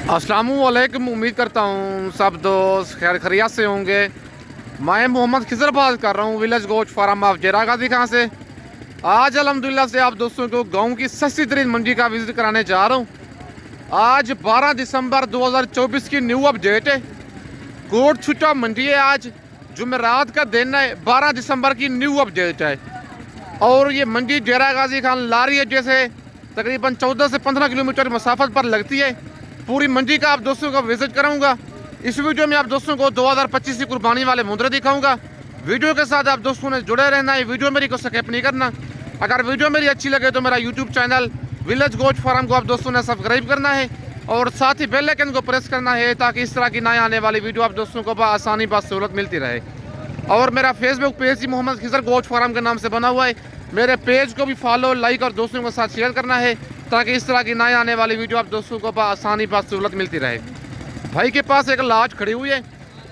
अस्सलामुअलैकुम। उम्मीद करता हूँ सब दोस्त खैर खैरियत से होंगे। मैं मोहम्मद खिजर बात कर रहा हूँ विलेज गोट फार्म ऑफ जेरा गाजी खां से। आज अल्हम्दुलिल्लाह से आप दोस्तों को गाँव की सस्ती तरीन मंडी का विजिट कराने जा रहा हूँ। आज 12 दिसंबर 2024 की न्यू अपडेट है। कोट छुट्टा मंडी है। आज जुमेरात का दिन है। 12 दिसंबर की न्यू अपडेट है और ये मंडी जेरा गाजी खान लारी है जैसे तकरीबन 14 से 15 किलोमीटर मसाफत पर लगती है। पूरी मंडी का आप दोस्तों को विजिट कराऊंगा। इस वीडियो में आप दोस्तों को 2025 की कुर्बानी वाले मुंद्रे दिखाऊंगा। वीडियो के साथ आप दोस्तों ने जुड़े रहना है। वीडियो मेरी को स्किप नहीं करना। अगर वीडियो मेरी अच्छी लगे तो मेरा YouTube channel village goat farm को आप दोस्तों ने सब्सक्राइब करना है और साथ ही बेल आइकन को प्रेस करना है ताकि इस तरह की नए आने वाली वीडियो आप दोस्तों को आसानी सहूलत मिलती रहे। और मेरा फेसबुक पेज ही मोहम्मद खिजर गोट फार्म के नाम से बना हुआ है। मेरे पेज को भी फॉलो लाइक और दोस्तों के साथ शेयर करना है ताकि इस तरह की नए आने वाली वीडियो आप दोस्तों को आसानी सहूलत मिलती रहे। भाई के पास एक लाट खड़ी हुई है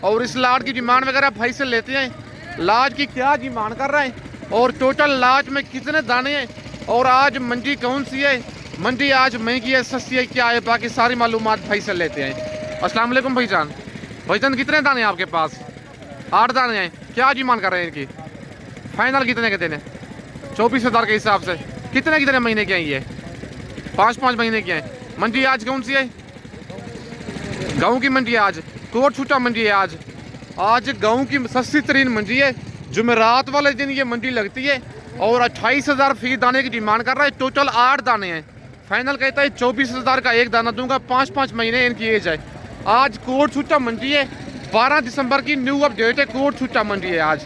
और इस लाट की डिमांड वगैरह भाई से लेते हैं। लाट की क्या डिमांड कर रहे हैं और टोटल लाट में कितने दाने हैं और आज मंडी कौन सी है, मंडी आज महंगी है सस्ती है क्या है, बाकी सारी मालूमात भाई से लेते हैं। अस्सलाम वालेकुम भाईजान। भाईजान कितने दाने हैं आपके पास? 8 दाने हैं। क्या डिमांड कर रहे हैं इनकी? फाइनल कितने के देने? 24,000 के हिसाब से। कितने महीने के हैं ये? 5 महीने की हैं। मंडी आज कौन सी है? गाँव की मंडी है आज। कोट छूटा मंडी है आज गाँव की सस्ती तरीन मंडी है। जुमेरात वाले दिन ये मंडी लगती है और 28,000 फी दाने की डिमांड कर रहा है। टोटल 8 दाने हैं। फाइनल कहता है 24,000 का एक दाना दूंगा। 5 महीने इनकी एज है। आज कोट छूटा मंडी है। 12 दिसंबर की न्यू अपडेट है। कोट छूटा मंडी है आज।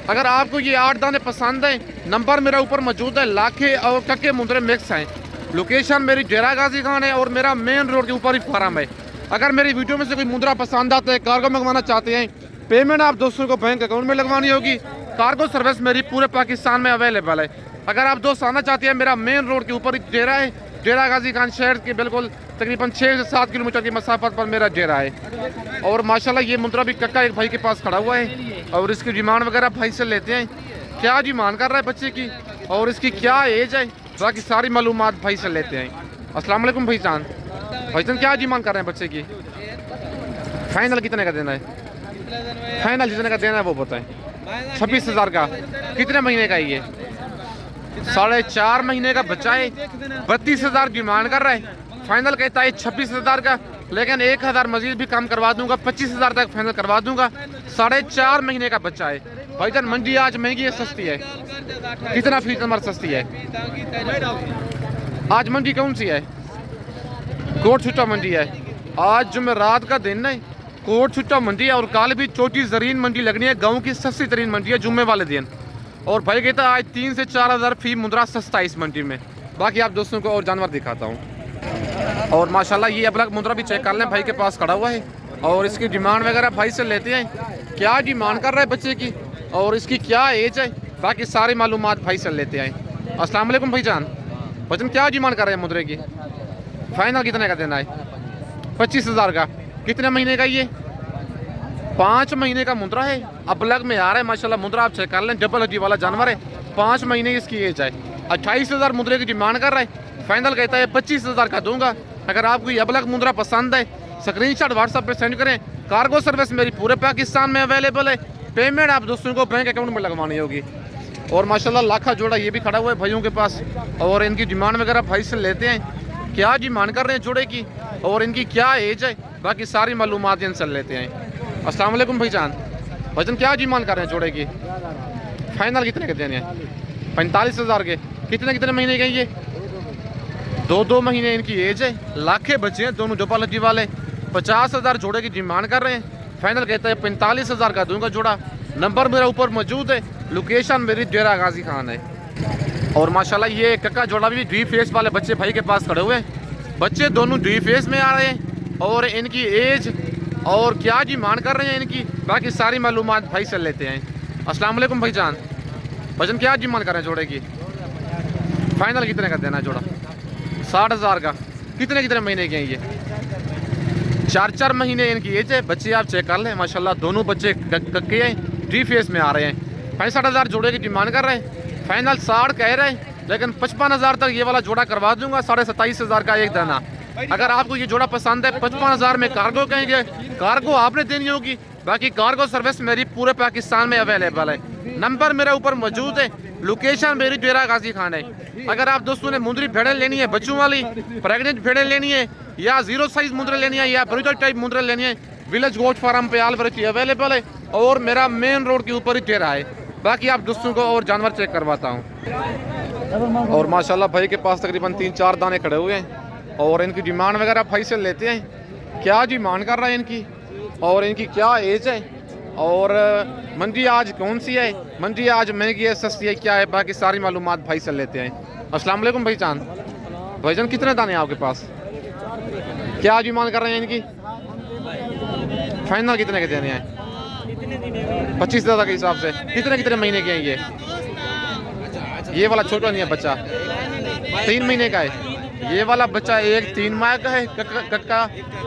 अगर आपको ये 8 दाने पसंद हैं, नंबर मेरा ऊपर मौजूद है। लाखे और कक्के मुंद्रे मिक्स हैं। लोकेशन मेरी जेरा गाजी खान है और मेरा मेन रोड के ऊपर ही फार्म है। अगर मेरी वीडियो में से कोई मुंद्रा पसंद आता है, कार्गो मंगवाना चाहते हैं, पेमेंट आप दोस्तों को बैंक अकाउंट में लगवानी होगी। कार्गो सर्विस मेरी पूरे पाकिस्तान में अवेलेबल है। अगर आप दोस्त आना चाहते हैं, मेरा मेन रोड के ऊपर ही डेरा है। जेरा गाजी खान शहर के बिल्कुल तकरीबन 6 से 7 किलोमीटर की मसाफत पर मेरा डेरा है। और माशाल्लाह ये मुंद्रा भी कक्का एक भाई के पास खड़ा हुआ है और इसकी डिमांड वगैरह भाई से लेते हैं। क्या डिमांड कर रहा है बच्चे की और इसकी क्या एज है, बाकी सारी मालूमात भाई से लेते हैं। अस्सलाम वालेकुम भाईजान। भाईजान क्या डिमांड कर रहे हैं बच्चे की? फाइनल कितने का देना है? फाइनल जितने का देना है वो बताएं। 26,000 का। कितने महीने का है ये? 4.5 महीने का बच्चा है। 32,000 डिमांड कर रहा है। फाइनल कहता है 26,000 का, लेकिन 1,000 मजीद भी कम करवा दूंगा। 25,000 तक फाइनल करवा दूंगा। 4.5 महीने का बच्चा है। भाईजान मंडी आज महंगी है सस्ती है? कितना फीसद नंबर सस्ती है? आज मंडी कौन सी है? कोट छुट्टा मंडी है। आज जुमेरात का दिन है। कोट छुट्टा मंडी है और कल भी छोटी जरीन मंडी लगनी है। गाँव की सस्ती तरीन मंडी है जुम्मे वाले दिन। और भाई कहता है आज 3 से 4,000 फी मुंद्रा सस्ता है इस मंडी में। बाकी आप दोस्तों को और जानवर दिखाता हूँ। और माशाल्लाह ये अब मुंद्रा भी चेक कर लें, भाई के पास खड़ा हुआ है और इसकी डिमांड वगैरह भाई से लेते हैं। क्या डिमांड कर रहा है बच्चे की और इसकी क्या एज है, बाकी सारी मालूमात भाई से लेते हैं। अस्सलाम वालेकुम भाईजान। भाईजान क्या डिमांड कर रहे हैं मुंद्रे की? फाइनल कितने का देना है? 25,000 का। कितने महीने का ये? 5 महीने का मुंद्रा है। अब लग में आ रहा है माशाल्लाह। मुंद्रा आप चेक कर लें, डबल हड्डी वाला जानवर है। 5 महीने इसकी एज है। 28,000 मुंद्रे की डिमांड कर रहा है। फाइनल कहता है 25,000 का दूंगा। अगर आपको ये अबलग मुंद्रा पसंद है, स्क्रीनशॉट व्हाट्सएप पे सेंड करें। कार्गो सर्विस मेरी पूरे पाकिस्तान में अवेलेबल है। पेमेंट आप दोस्तों को बैंक अकाउंट में लगवानी होगी। और माशाल्लाह लाखा जोड़ा ये भी खड़ा हुआ है भाइयों के पास और इनकी डिमांड वगैरह भाई से लेते हैं। क्या डिमांड कर रहे हैं जोड़े की और इनकी क्या एज है, बाकी सारी मालूमात इनसे लेते हैं। अस्सलाम वालेकुम भाईजान। भाईजान क्या डिमांड कर रहे हैं जोड़े की? फाइनल कितने के देने हैं? 45,000 के। कितने महीने के ये? 2 महीने इनकी एज है। लाखे बच्चे हैं दोनों डबल हड्डी वाले। 50,000 जोड़े की डिमांड कर रहे हैं। फाइनल कहता है 45,000 का दूंगा जोड़ा। नंबर मेरा ऊपर मौजूद है। लोकेशन मेरी जेरा गाजी खान है। और माशाल्लाह ये कक्का जोड़ा भी डी फेस वाले बच्चे भाई के पास खड़े हुए हैं। बच्चे दोनों डी फेस में आ रहे हैं और इनकी एज और क्या डिमांड कर रहे हैं इनकी, बाकी सारी मालूमात भाई से लेते हैं। अस्सलाम वालेकुम भाईजान। भाईजान क्या डिमांड कर रहे हैं जोड़े की? फाइनल कितने का देना है जोड़ा? 60,000 का। कितने महीने के हैं ये? 4 महीने इनकी एज है। बच्चे आप चेक कर लें माशाल्लाह दोनों बच्चे कक्के हैं, डी फेस में आ रहे हैं। 65,000 जोड़े की डिमांड कर रहे हैं। फाइनल 60 कह रहे हैं, लेकिन 55,000 तक ये वाला जोड़ा करवा दूंगा। 27,500 का एक दाना। अगर आपको ये जोड़ा पसंद है 55,000 में कार्गो कहेंगे, कार्गो आपने देनी होगी। बाकी कार्गो सर्विस मेरी पूरे पाकिस्तान में अवेलेबल है। नंबर मेरे ऊपर मौजूद है, लोकेशन मेरी डेरा गाजी खान है। अगर आप दोस्तों ने मुंदरी भेड़ें लेनी है, बच्चों वाली प्रेगनेंट भेड़ें लेनी है, या 0 साइज मुंदरे लेनी है, या ब्रीडर टाइप मुंदरे लेनी है, विलेज गोट फार्म पे आल वैरायटी अवेलेबल है और मेरा मेन रोड के ऊपर ही डेरा है। बाकी आप दोस्तों को और जानवर चेक करवाता हूँ। और माशाल्लाह भाई के पास तकरीबन 3-4 दाने खड़े हुए हैं और इनकी डिमांड वगैरह भाई से लेते हैं। क्या डिमांड कर रहा है इनकी और इनकी क्या एज है और मंडी आज कौन सी है, मंडी आज महंगी है सस्ती है क्या है, बाकी सारी मालूमात भाई से लेते हैं। अस्सलाम वालेकुम भाईजान। भाईजान कितने दाने हैं आपके पास, क्या डिमांड कर रहे हैं इनकी, फाइनल कितने के देने हैं? 25,000 के हिसाब से। कितने महीने के हैं ये वाला छोटा नहीं है बच्चा, 3 महीने का है। ये वाला बच्चा एक 3 माह का है कक्का,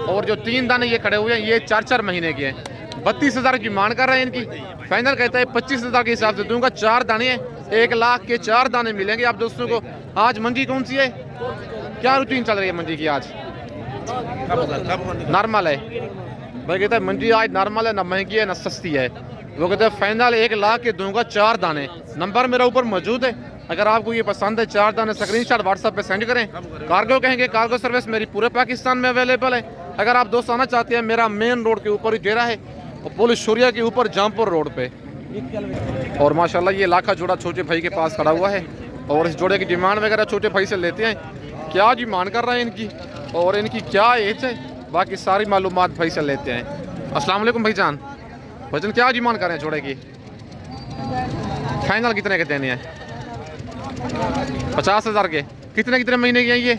और जो 3 दाने ये खड़े हुए हैं ये 4-4 महीने के हैं। 32,000 की मांग कर रहे हैं इनकी, फाइनल कहता है 25,000 के हिसाब से दूंगा। 4 दाने हैं, 1 लाख के 4 दाने मिलेंगे आप दोस्तों को। आज मंडी कौन सी है, क्या रूटीन चल रही है मंडी की? आज नॉर्मल है भाई, कहता है मंडी आज नॉर्मल है, ना महंगी है ना सस्ती है। वो कहते हैं फाइनल 1 लाख के दूंगा 4 दाने। नंबर मेरा ऊपर मौजूद है, अगर आपको ये पसंद है 4 दाने स्क्रीनशॉट व्हाट्सएप पे सेंड करें। कार्गो कहेंगे, कार्गो सर्विस मेरी पूरे पाकिस्तान में अवेलेबल है। अगर आप दोस्त आना चाहते हैं, मेरा मेन रोड के ऊपर ही डेरा है और पुलिस शुरिया के ऊपर जामपुर रोड पे। और माशाल्लाह ये लाखा जोड़ा छोटे भाई के पास खड़ा हुआ है और इस जोड़े की डिमांड वगैरह छोटे भाई से लेते हैं। क्या डिमांड कर रहे हैं इनकी और इनकी क्या एज है, बाकी सारी मालूमात भाई से लेते हैं। अस्सलाम वालेकुम भाईजान। भाईजान क्या डिमांड कर रहे हैं जोड़े की, फाइनल कितने के देने हैं? 50,000 के। कितने महीने के हैं ये?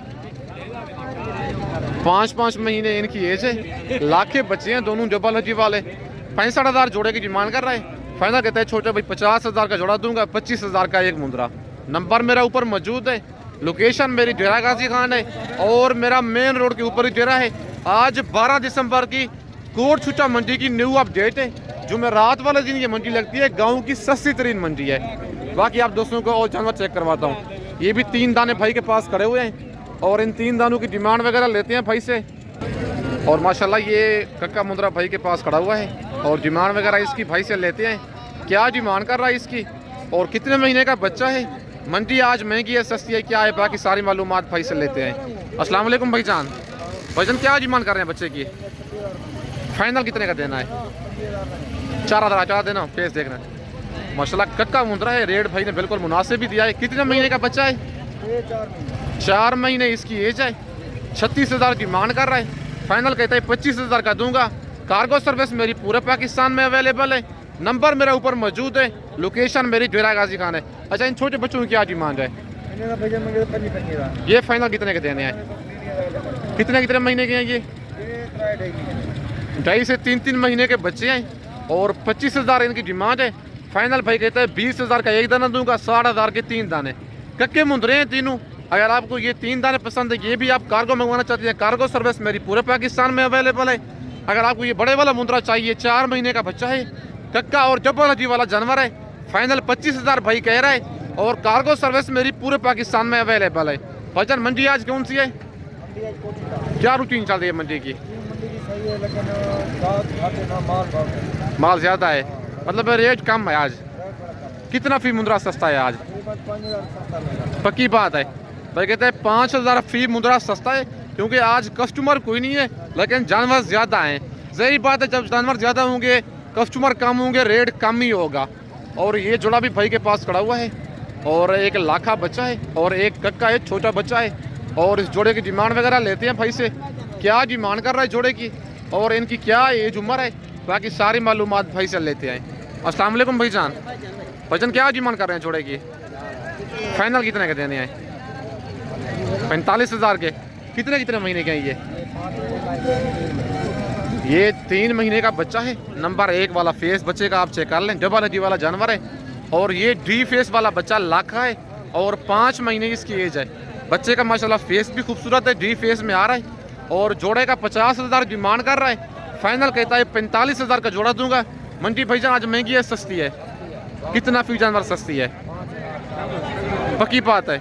5-5 महीने इनकी एज है। लाख के बच्चे हैं दोनों जबल हजी वाले। 65,000 जोड़े की डिमांड कर रहा है, फाइनल कहता है छोटे भाई 50,000 का जोड़ा दूंगा, 25,000 का एक मुंदरा। नंबर मेरा ऊपर मौजूद है, लोकेशन मेरी डेरा गाजी खान है और मेरा मेन रोड के ऊपर ही डेरा है। आज 12 दिसंबर की कोट छुट्टा मंडी की न्यू अपडेट है, जो मैं रात वाले दिन ये मंडी लगती है, गाँव की सस्ती तरीन मंडी है। बाकी आप दोस्तों को और जानवर चेक करवाता हूँ। ये भी 3 दाने भाई के पास खड़े हुए हैं और इन 3 दानों की डिमांड वगैरह लेते हैं भाई से। और माशाल्लाह ये कक्का मुंदरा भाई के पास खड़ा हुआ है और डिमांड वगैरह इसकी भाई से लेते हैं। क्या डिमांड कर रहा है इसकी और कितने महीने का बच्चा है, मंडी आज महंगी है सस्ती है क्या है, बाकी सारी मालूमात भाई से लेते हैं। अस्सलाम वालेकुम भाईजान। भाईजान क्या डिमांड कर रहे हैं बच्चे की, फाइनल कितने का देना है? 4,000 देना, फेस देखना। माशाल्लाह कक्का मुंदरा है, रेट भाई ने बिल्कुल मुनासिब भी दिया है। कितने महीने का बच्चा है? 4 महीने इसकी एज है। 36,000 डिमांड कर रहा है, फाइनल कहता है 25,000 का दूंगा। कार्गो सर्विस मेरी पूरे पाकिस्तान में अवेलेबल है। नंबर मेरा ऊपर मौजूद है, लोकेशन मेरी डेरा गाजी खान है। अच्छा इन छोटे बच्चों की क्या डिमांड है? ये फाइनल कितने के देने हैं? कितने महीने के हैं ये? 2.5 से 3 महीने के बच्चे हैं और 25,000 इनकी डिमांड है। फाइनल भाई कहता है 20,000 का एक दाना दूंगा, 60,000 के 3 दाने। कक्के मुंदरे हैं तीनों। अगर आपको ये 3 दाने पसंद है, ये भी आप कार्गो मंगवाना चाहते हैं, कार्गो सर्विस मेरी पूरे पाकिस्तान में अवेलेबल है। अगर आपको ये बड़े वाला मुंदरा चाहिए, 4 महीने का बच्चा है, कक्का और जब्बर हजी वाला जानवर है, फाइनल 25,000 भाई कह रहा है और कार्गो सर्विस मेरी पूरे पाकिस्तान में अवेलेबल है। भाईजान मंडी आज कौन सी है, क्या रूटीन चल रही है मंडी की? माल ज़्यादा है, मतलब रेट कम है आज। कितना फी मुंदरा सस्ता है आज? पक्की बात है भाई, कहते हैं 5,000 फी मुंदरा सस्ता है क्योंकि आज कस्टमर कोई नहीं है लेकिन जानवर ज़्यादा हैं। सही बात है, जब जानवर ज़्यादा होंगे कस्टमर कम होंगे, रेट कम ही होगा। और ये जोड़ा भी भाई के पास खड़ा हुआ है और एक लाखा बच्चा है और एक कक्का है, छोटा बच्चा है। और इस जोड़े की डिमांड वगैरह लेते हैं भाई से, क्या डिमांड कर रहा है जोड़े की और इनकी क्या एज उम्र है, बाकी सारी मालूमात भाई से लेते हैं। अस्सलाम वालेकुम भाईजान। भाईजान क्या डिमांड कर रहे हैं जोड़े की, फाइनल कितने के देने हैं? 45,000 के। कितने महीने के हैं ये 3 महीने का बच्चा है। नंबर 1 वाला फेस बच्चे का आप चेक कर लें, डबल हजी वाला जानवर है। और ये डी फेस वाला बच्चा लाखा है और 5 महीने इसकी एज है। बच्चे का माशाल्लाह फेस भी खूबसूरत है, डी फेस में आ रहा है। और जोड़े का 50,000 डिमांड कर रहा है, फाइनल कहता है 45,000 का जोड़ा दूंगा। मंडी भाईजान आज महंगी है सस्ती है? कितना फी जानवर सस्ती है? पक्की बात है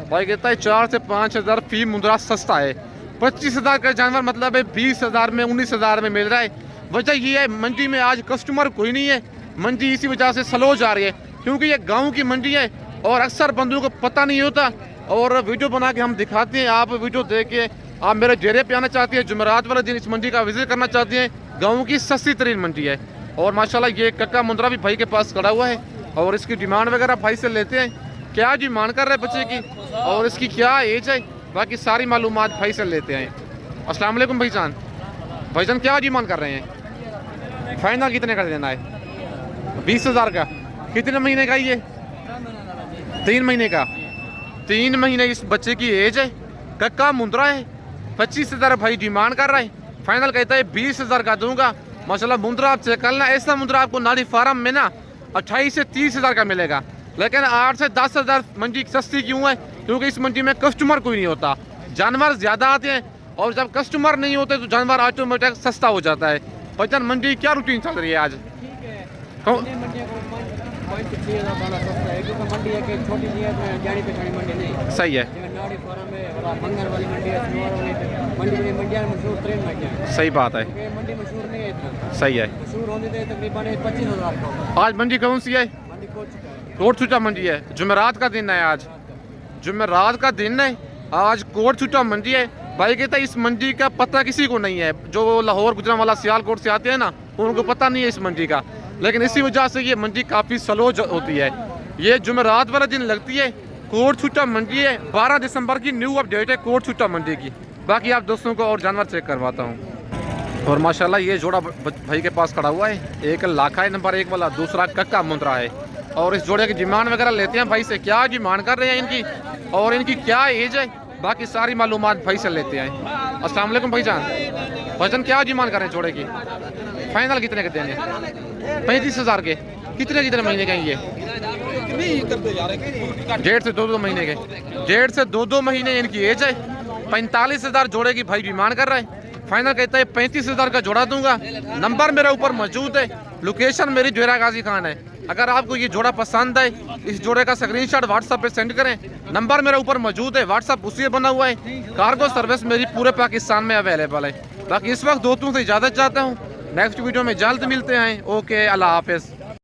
भाई, कहता है 4 से 5,000 फी मुंदरा सस्ता है। 25,000 का जानवर मतलब है 20,000 में 19,000 में मिल रहा है। वजह ये है मंडी में आज कस्टमर कोई नहीं है, मंडी इसी वजह से स्लो जा रही है क्योंकि ये गांव की मंडी है और अक्सर बंदों को पता नहीं होता। और वीडियो बना के हम दिखाते हैं, आप वीडियो देख के आप मेरे डेरे पे आना चाहते हैं, जुमेरात वाले दिन इस मंडी का विजिट करना चाहते हैं। गाँव की सस्ती तरीन मंडी है और माशाल्लाह ये कक्का मुंद्रा भी भाई के पास खड़ा हुआ है और इसकी डिमांड वगैरह भाई से लेते हैं, क्या डिमांड कर रहे हैं बच्चे की और इसकी क्या एज है, बाकी सारी मालूमात भाई से लेते हैं। अस्सलाम वालेकुम भाईजान, भाईजान क्या डिमांड कर रहे हैं? फाइनल कितने का देना है? 20,000 का। कितने महीने का ये? 3 महीने का। 3 महीने इस बच्चे की एज है, कक्का मुंद्रा है। 25,000 भाई डिमांड कर रहा है, फाइनल कहता है 20,000 का दूंगा। माशाल्लाह मुंद्रा आप चेक करना, ऐसा मुंद्रा आपको नाड़ी फार्म में ना 28 से 30,000 का मिलेगा, लेकिन 8 से 10,000 मंडी सस्ती क्यों है? क्योंकि इस मंडी में कस्टमर कोई नहीं होता, जानवर ज़्यादा आते हैं और जब कस्टमर नहीं होते तो जानवर ऑटोमेटिक सस्ता हो जाता है। भाईजान मंडी क्या रूटीन चल रही है आज? सही है, सही बात है, सही है। आज मंडी कौन सी है? कोट छुट्टा मंडी है, जुमेरात का दिन है आज, जुमेरात का दिन है आज, कोट छुट्टा मंडी है। भाई कहता है इस मंडी का पता किसी को नहीं है, जो लाहौर गुजरांवाला सियालकोट से आते हैं ना उनको पता नहीं है इस मंडी का, लेकिन इसी वजह से ये मंडी काफ़ी स्लो होती है। ये जुमेरात वाला दिन लगती है, कोट छुट्टा मंडी है। 12 दिसंबर की न्यू अपडेट है कोट छुट्टा मंडी की। बाकी आप दोस्तों को और जानवर चेक करवाता हूँ। और माशाल्लाह ये जोड़ा भाई के पास खड़ा हुआ है, एक लाखा है नंबर 1 वाला, दूसरा कक्का मुंद्रा है। और इस जोड़े की डिमांड वगैरह लेते हैं भाई से, क्या डिमांड कर रहे हैं इनकी और इनकी क्या एज है, बाकी सारी मालूमात भाई से लेते हैं। अस्सलाम वालेकुम भाईजान, भाईजान क्या डिमांड कर रहे हैं जोड़े की? फाइनल कितने के देने? 35,000 के। कितने महीने के हैं ये? 1.5 से 2 महीने के। 1.5 से 2 महीने इनकी एज है। 45,000 जोड़े की भाई डिमांड कर रहा है, फाइनल कहता है 35,000 का जोड़ा दूंगा। नंबर मेरे ऊपर मौजूद है, लोकेशन मेरी जोरा गाजी खान है। अगर आपको ये जोड़ा पसंद है, इस जोड़े का स्क्रीनशॉट व्हाट्सएप पे सेंड करें, नंबर मेरे ऊपर मौजूद है, व्हाट्सएप उसी पे बना हुआ है। कार्गो सर्विस मेरी पूरे पाकिस्तान में अवेलेबल है। बाकी इस वक्त दोस्तों से इजाज़त चाहता हूँ, नेक्स्ट वीडियो में जल्द मिलते हैं। ओके, अल्लाह हाफिज़।